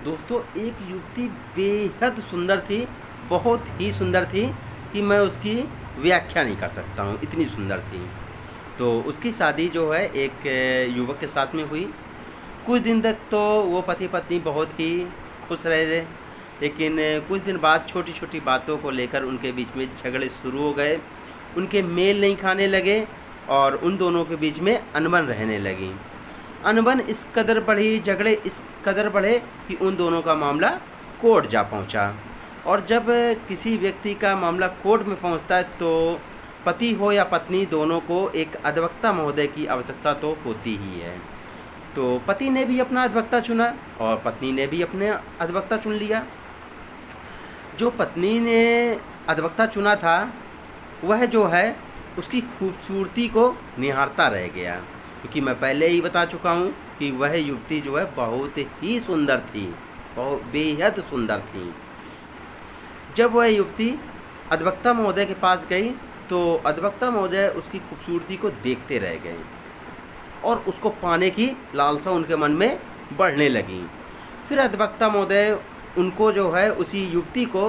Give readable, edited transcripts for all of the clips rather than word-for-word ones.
दोस्तों एक युवती बेहद सुंदर थी, बहुत ही सुंदर थी कि मैं उसकी व्याख्या नहीं कर सकता हूँ, इतनी सुंदर थी। तो उसकी शादी जो है एक युवक के साथ में हुई। कुछ दिन तक तो वो पति-पत्नी बहुत ही खुश रहे थे, लेकिन कुछ दिन बाद छोटी-छोटी बातों को लेकर उनके बीच में झगड़े शुरू हो गए। उनके मेल नहीं खाने लगे और उन दोनों के बीच में अनबन रहने लगी। अनबन इस कदर बढ़ी, झगड़े इस कदर बढ़े कि उन दोनों का मामला कोर्ट जा पहुंचा। और जब किसी व्यक्ति का मामला कोर्ट में पहुंचता है तो पति हो या पत्नी दोनों को एक अधिवक्ता महोदय की आवश्यकता तो होती ही है। तो पति ने भी अपना अधिवक्ता चुना और पत्नी ने भी अपने अधिवक्ता चुन लिया। जो पत्नी ने अधिवक्ता चुना था वह जो है उसकी खूबसूरती को निहारता रह गया, क्योंकि मैं पहले ही बता चुका हूँ कि वह युवती जो है बहुत ही सुंदर थी, बहुत बेहद सुंदर थी। जब वह युवती अधिवक्ता महोदय के पास गई तो अधिवक्ता महोदय उसकी खूबसूरती को देखते रह गए और उसको पाने की लालसा उनके मन में बढ़ने लगी। फिर अधिवक्ता महोदय उनको जो है उसी युवती को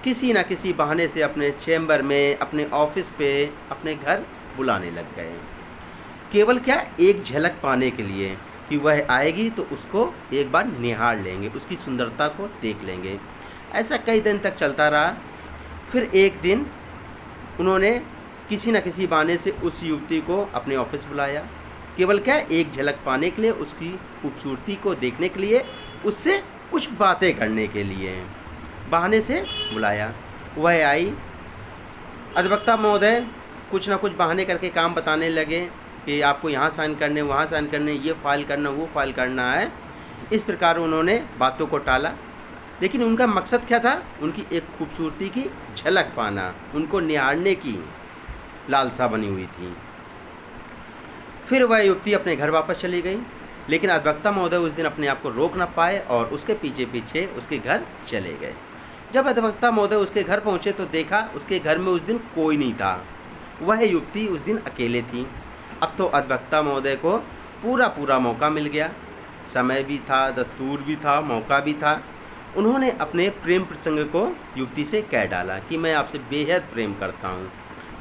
किसी न किसी बहाने से अपने चैम्बर में, अपने ऑफिस पे, अपने घर बुलाने लग गए। केवल क्या, एक झलक पाने के लिए कि वह आएगी तो उसको एक बार निहार लेंगे, उसकी सुंदरता को देख लेंगे। ऐसा कई दिन तक चलता रहा। फिर एक दिन उन्होंने किसी न किसी बहाने से उस युवती को अपने ऑफिस बुलाया। केवल क्या, एक झलक पाने के लिए, उसकी खूबसूरती को देखने के लिए, उससे कुछ बातें करने के लिए बहाने से बुलाया। वह आई। अधिवक्ता महोदय कुछ ना कुछ बहाने करके काम बताने लगे कि आपको यहाँ साइन करने, वहाँ साइन करने, ये फ़ाइल करना, वो फ़ाइल करना है। इस प्रकार उन्होंने बातों को टाला, लेकिन उनका मकसद क्या था? उनकी एक खूबसूरती की झलक पाना, उनको निहारने की लालसा बनी हुई थी। फिर वह युवती अपने घर वापस चली गई, लेकिन अधिवक्ता महोदय उस दिन अपने आप को रोक न पाए और उसके पीछे पीछे उसके घर चले गए। जब अधिवक्ता महोदय उसके घर पहुँचे तो देखा उसके घर में उस दिन कोई नहीं था। वह युवती उस दिन अकेले थी। अब तो अधिवक्ता महोदय को पूरा मौका मिल गया। समय भी था, दस्तूर भी था, मौका भी था। उन्होंने अपने प्रेम प्रसंग को युवती से कह डाला कि मैं आपसे बेहद प्रेम करता हूँ,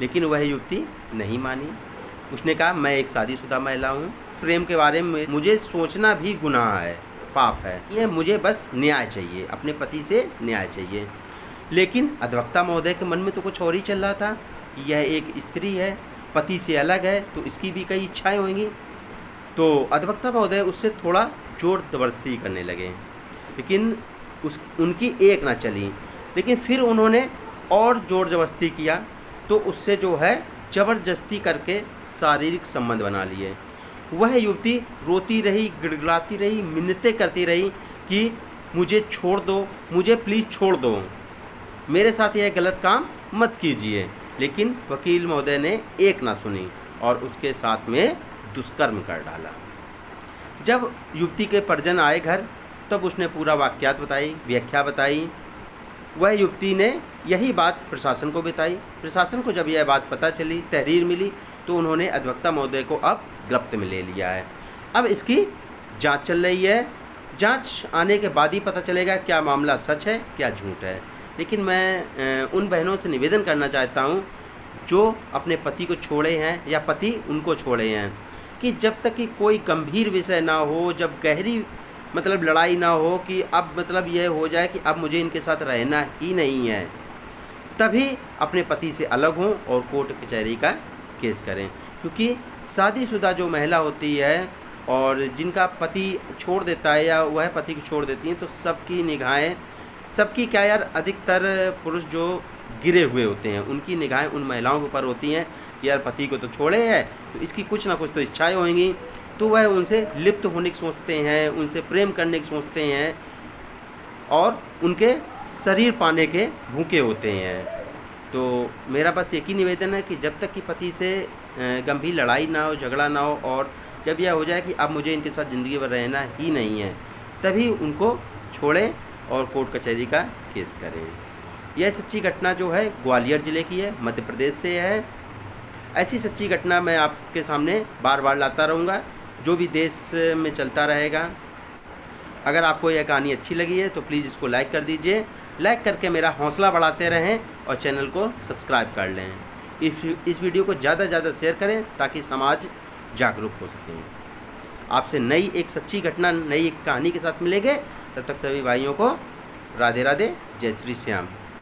लेकिन वह युवती नहीं मानी। उसने कहा, मैं एक शादीशुदा महिला हूँ, प्रेम के बारे में मुझे सोचना भी गुनाह है, पाप है। ये मुझे बस न्याय चाहिए, अपने पति से न्याय चाहिए। लेकिन अधिवक्ता महोदय के मन में तो कुछ और ही चल रहा था कि यह एक स्त्री है, पति से अलग है, तो इसकी भी कई इच्छाएं होंगी। तो अधिवक्ता महोदय उससे थोड़ा जोर जबरदस्ती करने लगे, लेकिन उनकी एक ना चली। लेकिन फिर उन्होंने और जोर जबरदस्ती किया तो उससे जो है ज़बरदस्ती करके शारीरिक संबंध बना लिए। वह युवती रोती रही, गिड़गिड़ाती रही, मिन्नतें करती रही कि मुझे छोड़ दो, मुझे प्लीज़ छोड़ दो, मेरे साथ यह गलत काम मत कीजिए। लेकिन वकील महोदय ने एक ना सुनी और उसके साथ में दुष्कर्म कर डाला। जब युवती के परिजन आए घर तब उसने पूरा वाक़यात बताई, व्याख्या बताई। वह युवती ने यही बात प्रशासन को बताई। प्रशासन को जब यह बात पता चली, तहरीर मिली, तो उन्होंने अधिवक्ता महोदय को अब गिरफ्त में ले लिया है। अब इसकी जांच चल रही है। जांच आने के बाद ही पता चलेगा क्या मामला सच है, क्या झूठ है। लेकिन मैं उन बहनों से निवेदन करना चाहता हूँ जो अपने पति को छोड़े हैं या पति उनको छोड़े हैं, कि जब तक कि कोई गंभीर विषय ना हो, जब गहरी मतलब लड़ाई ना हो कि अब मतलब यह हो जाए कि अब मुझे इनके साथ रहना ही नहीं है, तभी अपने पति से अलग हों और कोर्ट कचहरी का केस करें। क्योंकि शादीशुदा जो महिला होती है और जिनका पति छोड़ देता है या वह पति को छोड़ देती हैं, तो सबकी निगाहें, सबकी क्या यार, अधिकतर पुरुष जो गिरे हुए होते हैं उनकी निगाहें उन महिलाओं के ऊपर होती हैं कि यार पति को तो छोड़े हैं तो इसकी कुछ ना कुछ तो इच्छाएं होंगी, तो वह उनसे लिप्त होने की सोचते हैं, उनसे प्रेम करने की सोचते हैं और उनके शरीर पाने के भूखे होते हैं। तो मेरा बस एक ही निवेदन है कि जब तक कि पति से गंभीर लड़ाई ना हो, झगड़ा ना हो, और जब यह हो जाए कि अब मुझे इनके साथ ज़िंदगी भर रहना ही नहीं है, तभी उनको छोड़ें और कोर्ट कचहरी का केस करें। यह सच्ची घटना जो है ग्वालियर ज़िले की है, मध्य प्रदेश से है। ऐसी सच्ची घटना मैं आपके सामने बार बार लाता रहूँगा, जो भी देश में चलता रहेगा। अगर आपको यह कहानी अच्छी लगी है तो प्लीज़ इसको लाइक कर दीजिए। लाइक करके मेरा हौसला बढ़ाते रहें और चैनल को सब्सक्राइब कर लें। इस वीडियो को ज़्यादा से ज़्यादा शेयर करें ताकि समाज जागरूक हो सके। आपसे नई एक सच्ची घटना, नई एक कहानी के साथ मिलेंगे। तब तक सभी भाइयों को राधे राधे, जय श्री श्याम।